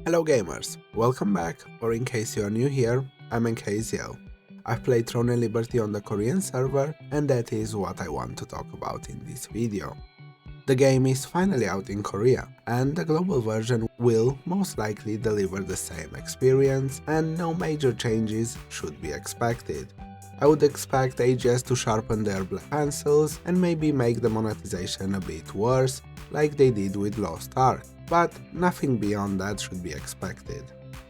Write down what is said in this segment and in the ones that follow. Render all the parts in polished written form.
Hello gamers, welcome back, or in case you are new here, I'm NKZL. I've played Throne and Liberty on the Korean server, and that is what I want to talk about in this video. The game is finally out in Korea, and the global version will most likely deliver the same experience, and no major changes should be expected. I would expect AGS to sharpen their black pencils and maybe make the monetization a bit worse, like they did with Lost Ark, but nothing beyond that should be expected.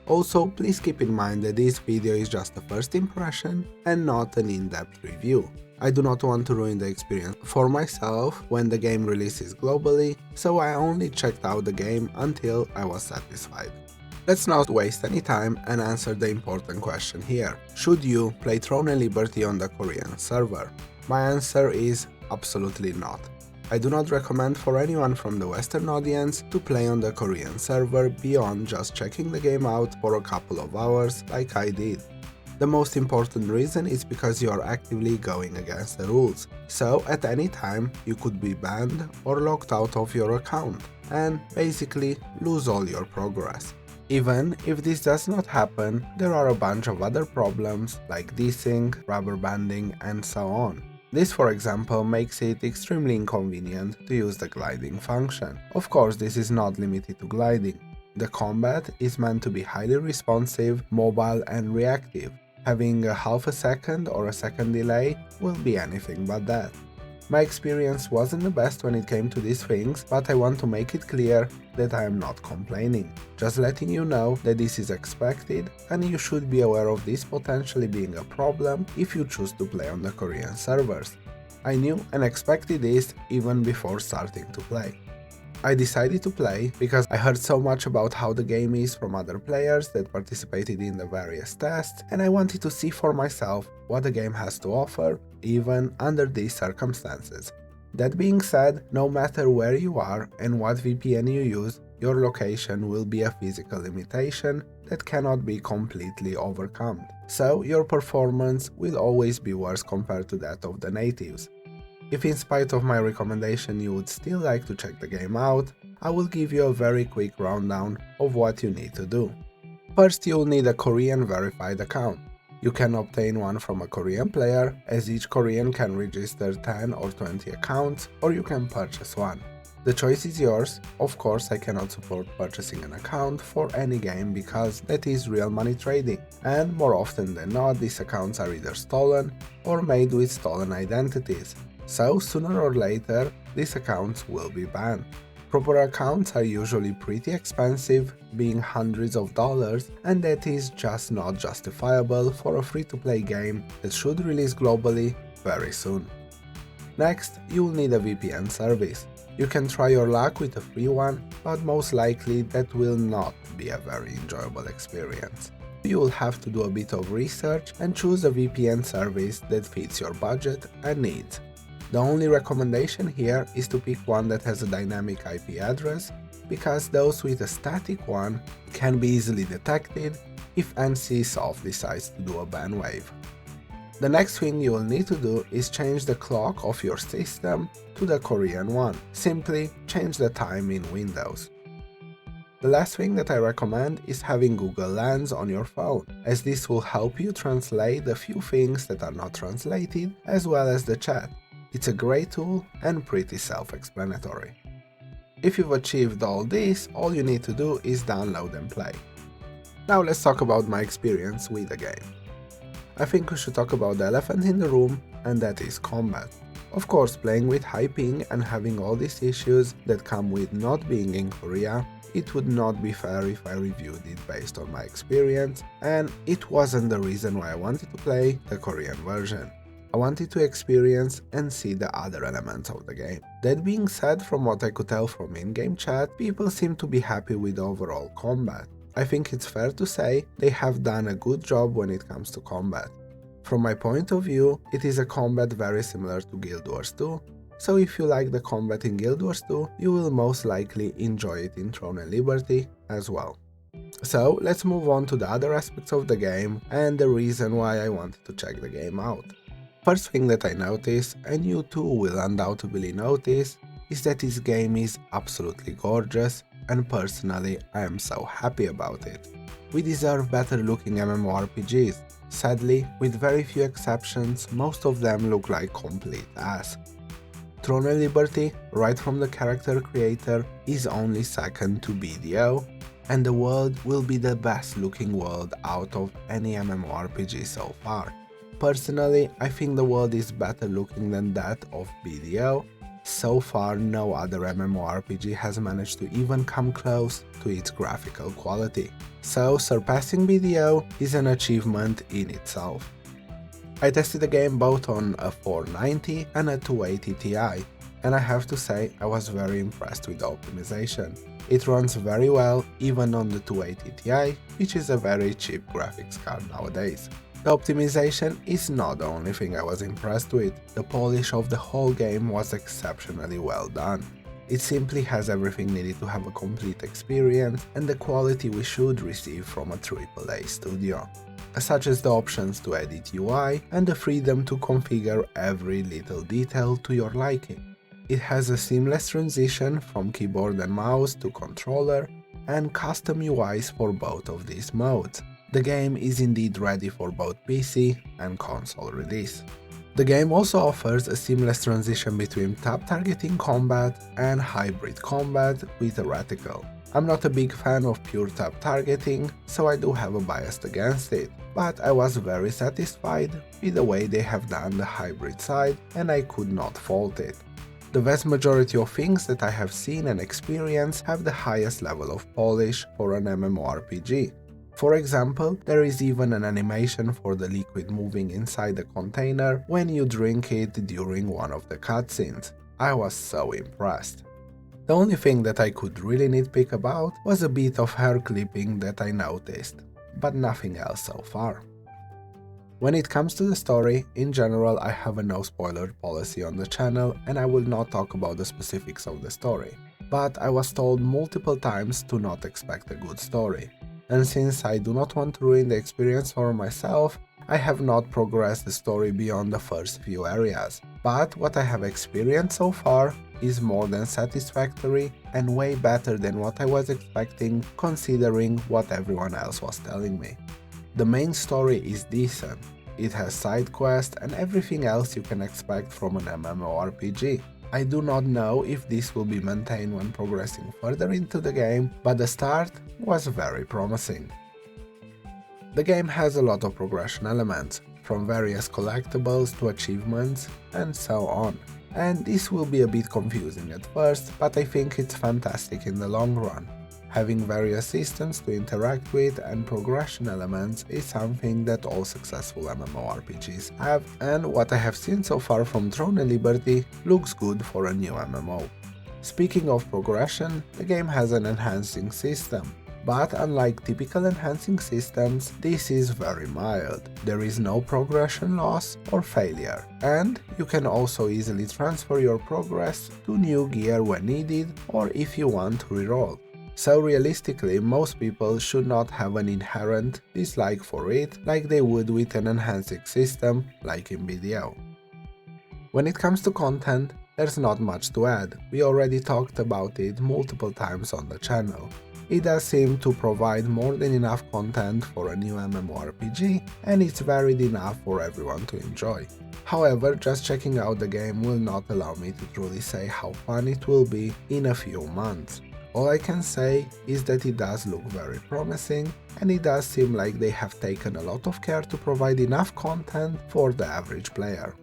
Also, please keep in mind that this video is just a first impression and not an in-depth review. I do not want to ruin the experience for myself when the game releases globally, so I only checked out the game until I was satisfied. Let's not waste any time and answer the important question here. Should you play Throne and Liberty on the Korean server? My answer is absolutely not. I do not recommend for anyone from the Western audience to play on the Korean server beyond just checking the game out for a couple of hours like I did. The most important reason is because you are actively going against the rules, so at any time you could be banned or locked out of your account and basically lose all your progress. Even if this does not happen, there are a bunch of other problems like desync, rubber banding, and so on. This, for example, makes it extremely inconvenient to use the gliding function. Of course, this is not limited to gliding. The combat is meant to be highly responsive, mobile, and reactive. Having a half a second or a second delay will be anything but that. My experience wasn't the best when it came to these things, but I want to make it clear that I am not complaining. Just letting you know that this is expected and you should be aware of this potentially being a problem if you choose to play on the Korean servers. I knew and expected this even before starting to play. I decided to play because I heard so much about how the game is from other players that participated in the various tests, and I wanted to see for myself what the game has to offer, even under these circumstances. That being said, no matter where you are and what VPN you use, your location will be a physical limitation that cannot be completely overcome. So your performance will always be worse compared to that of the natives. If in spite of my recommendation you would still like to check the game out, I will give you a very quick rundown of what you need to do. First, you'll need a Korean verified account. You can obtain one from a Korean player, as each Korean can register 10 or 20 accounts, or you can purchase one. The choice is yours. Of course, I cannot support purchasing an account for any game because that is real money trading, and more often than not these accounts are either stolen or made with stolen identities. So sooner or later, these accounts will be banned. Proper accounts are usually pretty expensive, being hundreds of dollars, and that is just not justifiable for a free-to-play game that should release globally very soon. Next, you'll need a VPN service. You can try your luck with a free one, but most likely that will not be a very enjoyable experience. You will have to do a bit of research and choose a VPN service that fits your budget and needs. The only recommendation here is to pick one that has a dynamic IP address, because those with a static one can be easily detected if NCSoft decides to do a ban wave. The next thing you will need to do is change the clock of your system to the Korean one. Simply change the time in Windows. The last thing that I recommend is having Google Lens on your phone, as this will help you translate the few things that are not translated, as well as the chat. It's a great tool and pretty self-explanatory. If you've achieved all this, all you need to do is download and play. Now let's talk about my experience with the game. I think we should talk about the elephant in the room, and that is combat. Of course, playing with high ping and having all these issues that come with not being in Korea, it would not be fair if I reviewed it based on my experience, and it wasn't the reason why I wanted to play the Korean version. I wanted to experience and see the other elements of the game. That being said, from what I could tell from in-game chat, people seem to be happy with the overall combat. I think it's fair to say they have done a good job when it comes to combat. From my point of view, it is a combat very similar to Guild Wars 2, so if you like the combat in Guild Wars 2, you will most likely enjoy it in Throne and Liberty as well. So let's move on to the other aspects of the game and the reason why I wanted to check the game out. First thing that I noticed, and you too will undoubtedly notice, is that this game is absolutely gorgeous and personally I am so happy about it. We deserve better looking MMORPGs. Sadly, with very few exceptions, most of them look like complete ass. Throne and Liberty, right from the character creator, is only second to BDO, and the world will be the best looking world out of any MMORPG so far. Personally, I think the world is better looking than that of BDO. So far, no other MMORPG has managed to even come close to its graphical quality. So, surpassing BDO is an achievement in itself. I tested the game both on a 490 and a 280 Ti, and I have to say I was very impressed with the optimization. It runs very well even on the 280 Ti, which is a very cheap graphics card nowadays. The optimization is not the only thing I was impressed with, the polish of the whole game was exceptionally well done. It simply has everything needed to have a complete experience and the quality we should receive from a AAA studio, such as the options to edit UI and the freedom to configure every little detail to your liking. It has a seamless transition from keyboard and mouse to controller and custom UIs for both of these modes. The game is indeed ready for both PC and console release. The game also offers a seamless transition between tap targeting combat and hybrid combat with a reticle. I'm not a big fan of pure tap targeting, so I do have a bias against it, but I was very satisfied with the way they have done the hybrid side and I could not fault it. The vast majority of things that I have seen and experienced have the highest level of polish for an MMORPG. For example, there is even an animation for the liquid moving inside the container when you drink it during one of the cutscenes. I was so impressed. The only thing that I could really nitpick about was a bit of hair clipping that I noticed, but nothing else so far. When it comes to the story, in general I have a no spoiler policy on the channel and I will not talk about the specifics of the story, but I was told multiple times to not expect a good story. And since I do not want to ruin the experience for myself, I have not progressed the story beyond the first few areas. But what I have experienced so far is more than satisfactory and way better than what I was expecting considering what everyone else was telling me. The main story is decent, it has side quests and everything else you can expect from an MMORPG. I do not know if this will be maintained when progressing further into the game, but the start was very promising. The game has a lot of progression elements, from various collectibles to achievements and so on, and this will be a bit confusing at first, but I think it's fantastic in the long run. Having various systems to interact with and progression elements is something that all successful MMORPGs have, and what I have seen so far from Throne and Liberty looks good for a new MMO. Speaking of progression, the game has an enhancing system, but unlike typical enhancing systems, this is very mild. There is no progression loss or failure, and you can also easily transfer your progress to new gear when needed or if you want to reroll. So realistically, most people should not have an inherent dislike for it like they would with an enhancing system like in BDO. When it comes to content, there's not much to add, we already talked about it multiple times on the channel. It does seem to provide more than enough content for a new MMORPG and it's varied enough for everyone to enjoy. However, just checking out the game will not allow me to truly say how fun it will be in a few months. All I can say is that it does look very promising and it does seem like they have taken a lot of care to provide enough content for the average player.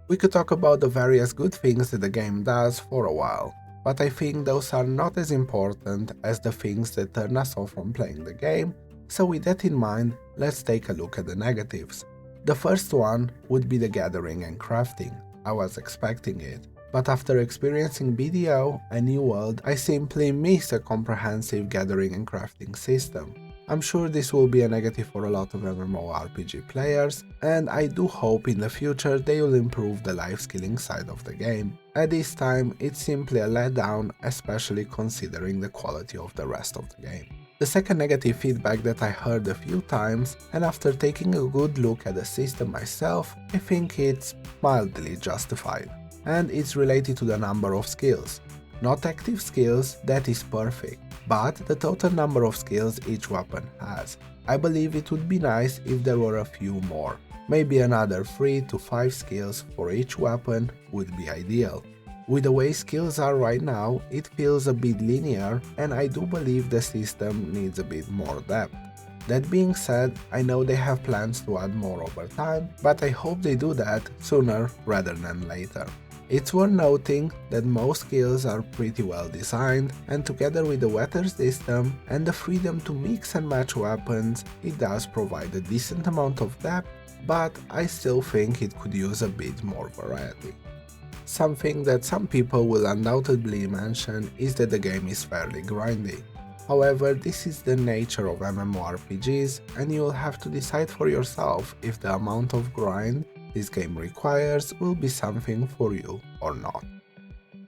We could talk about the various good things that the game does for a while, but I think those are not as important as the things that turn us off from playing the game, so with that in mind, let's take a look at the negatives. The first one would be the gathering and crafting. I was expecting it. But after experiencing BDO, a new world, I simply miss a comprehensive gathering and crafting system. I'm sure this will be a negative for a lot of MMORPG players, and I do hope in the future they will improve the life skilling side of the game. At this time, it's simply a letdown, especially considering the quality of the rest of the game. The second negative feedback that I heard a few times, and after taking a good look at the system myself, I think it's mildly justified. And it's related to the number of skills. Not active skills, that is perfect, but the total number of skills each weapon has. I believe it would be nice if there were a few more. Maybe another 3 to 5 skills for each weapon would be ideal. With the way skills are right now, it feels a bit linear, and I do believe the system needs a bit more depth. That being said, I know they have plans to add more over time, but I hope they do that sooner rather than later. It's worth noting that most skills are pretty well designed, and together with the weather system and the freedom to mix and match weapons, it does provide a decent amount of depth, but I still think it could use a bit more variety. Something that some people will undoubtedly mention is that the game is fairly grindy. However, this is the nature of MMORPGs, and you will have to decide for yourself if the amount of grind this game requires will be something for you or not.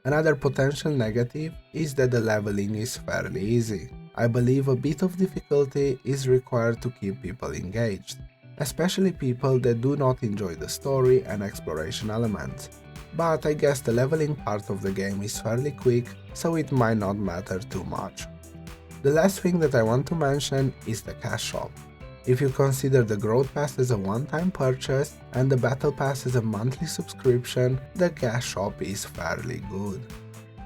Another potential negative is that the leveling is fairly easy. I believe a bit of difficulty is required to keep people engaged, especially people that do not enjoy the story and exploration elements. But I guess the leveling part of the game is fairly quick, so it might not matter too much. The last thing that I want to mention is the cash shop. If you consider the Growth Pass as a one-time purchase and the Battle Pass as a monthly subscription, the cash shop is fairly good.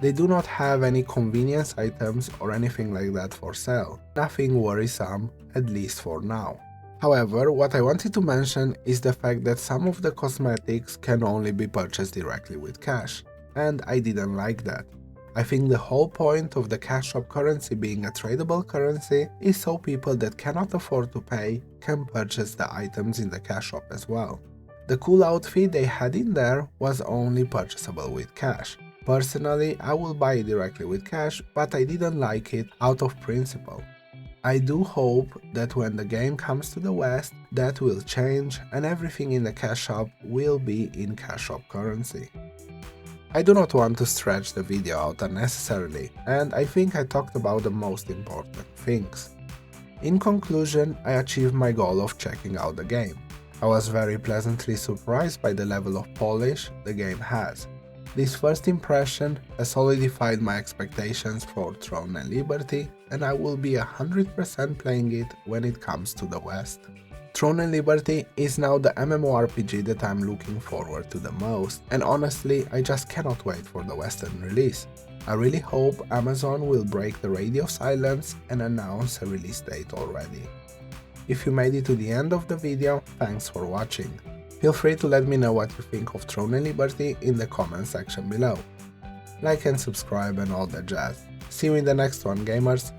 They do not have any convenience items or anything like that for sale, nothing worrisome, at least for now. However, what I wanted to mention is the fact that some of the cosmetics can only be purchased directly with cash, and I didn't like that. I think the whole point of the cash shop currency being a tradable currency is so people that cannot afford to pay can purchase the items in the cash shop as well. The cool outfit they had in there was only purchasable with cash. Personally, I will buy it directly with cash, but I didn't like it out of principle. I do hope that when the game comes to the West, that will change and everything in the cash shop will be in cash shop currency. I do not want to stretch the video out unnecessarily, and I think I talked about the most important things. In conclusion, I achieved my goal of checking out the game. I was very pleasantly surprised by the level of polish the game has. This first impression has solidified my expectations for Throne and Liberty, and I will be 100% playing it when it comes to the West. Throne and Liberty is now the MMORPG that I'm looking forward to the most, and honestly, I just cannot wait for the Western release. I really hope Amazon will break the radio silence and announce a release date already. If you made it to the end of the video, thanks for watching. Feel free to let me know what you think of Throne and Liberty in the comment section below. Like and subscribe and all that jazz. See you in the next one, gamers!